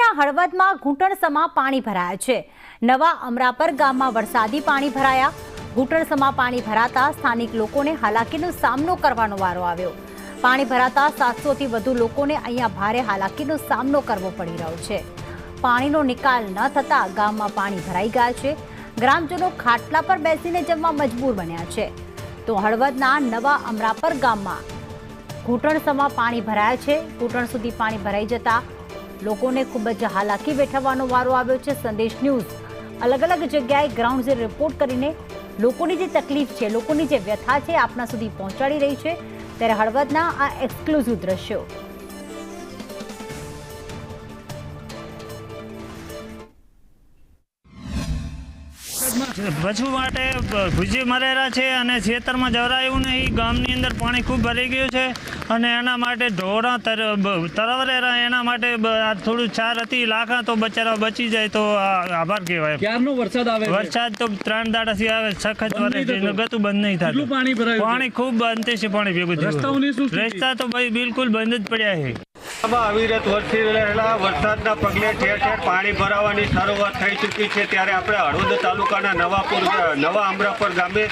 મોરબીના હળવદમાં ઘૂંટણસમાં પાણી ભરાયા છે। નવા અમરાપર ગામમાં વરસાદી પાણી ભરાયા। ઘૂંટણસમાં પાણી ભરાતા સ્થાનિક લોકોને હાલાકીનો સામનો કરવાનો વારો આવ્યો। પાણી ભરાતા 700થી વધુ લોકોને અહીંયા ભારે હાલાકીનો સામનો કરવો પડી રહ્યો છે। પાણીનો નિકાલ ન થતા ગામમાં પાણી ભરાઈ ગયા છે। ગ્રામજનો ખાટલા પર બેસીને જમવા મજબૂર બન્યા છે। તો હળવદના નવા અમરાપર ગામમાં ઘૂંટણસમાં પાણી ભરાયા છે। ઘૂંટણ સુધી પાણી ભરાઈ જતા લોકોને ખૂબ જ હાલાકી વેઠવાનો વારો આવ્યો છે। સંદેશ ન્યૂઝ અલગ અલગ જગ્યાએ ગ્રાઉન્ડ ઝીરો રિપોર્ટ કરીને લોકોની જે તકલીફ છે, લોકોની જે વ્યથા છે આપના સુધી પહોંચાડી રહી છે। ત્યારે હળવદના આ એક્સક્લુઝિવ દ્રશ્યો। પશુ માટે ભૂજી મરેલા છે અને ખેતરમાં જવરાયું નહીં। ગામની અંદર પાણી ખૂબ ભરાઈ ગયું છે અને એના માટે ઢોરા તરવરેલા, એના માટે થોડું ચાર હતી લાખા તો બચારા બચી જાય તો આભાર કહેવાય। ક્યારનો વરસાદ આવે? વરસાદ તો 3 દાડાથી આવે, સખત વરસ ગતું બંધ નહીં થતું। પાણી ભરાયું? પાણી ખૂબ અંતે છે, પાણી ભેગું થયું। રસ્તા તો ભાઈ બિલકુલ બંધ જ પડ્યા છે। અવિરત વરસી રહેલા વરસાદના પગલે ઠેર ઠેર પાણી ભરાવાની શરૂઆત થઈ ચૂકી છે। ત્યારે આપણે હળવદ તાલુકાના નવા અમરાપર ગામે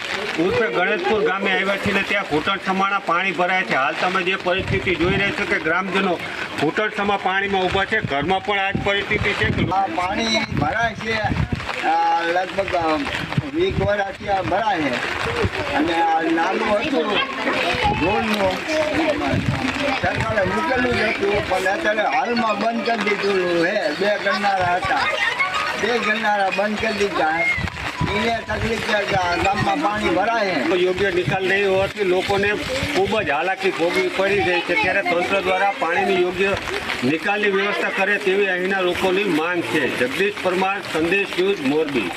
ઉર્ફે ગણેશપુર ગામે આવ્યા છીએ। ત્યાં ઘૂંટણસમાના પાણી ભરાય છે। હાલ તમે જે પરિસ્થિતિ જોઈ રહ્યા છો કે ગ્રામજનો ઘૂંટણસમા પાણીમાં ઊભા છે। ઘરમાં પણ આ જ પરિસ્થિતિ છે। પાણી ભરાય છે, લગભગ 20 વર્ષથી ભરાય છે અને નાનું હતું રોડનું સરકારે મૂકેલું જ હતું, પણ અત્યારે હાલમાં બંધ કરી દીધું છે। 2 ગરનારા હતા, 2 ગરનારા બંધ કરી દીધા એને તકલીફ છે, ગામમાં પાણી ભરાય છે। યોગ્ય નિકાલ નહીં હોવાથી લોકોને ખૂબ જ હાલાકી ભોગવી પડી રહી છે। ત્યારે તંત્ર દ્વારા પાણીની યોગ્ય નિકાલની વ્યવસ્થા કરે તેવી અહીંના લોકોની માંગ છે। જગદીશ પરમાર, સંદેશ ન્યૂઝ, મોરબી।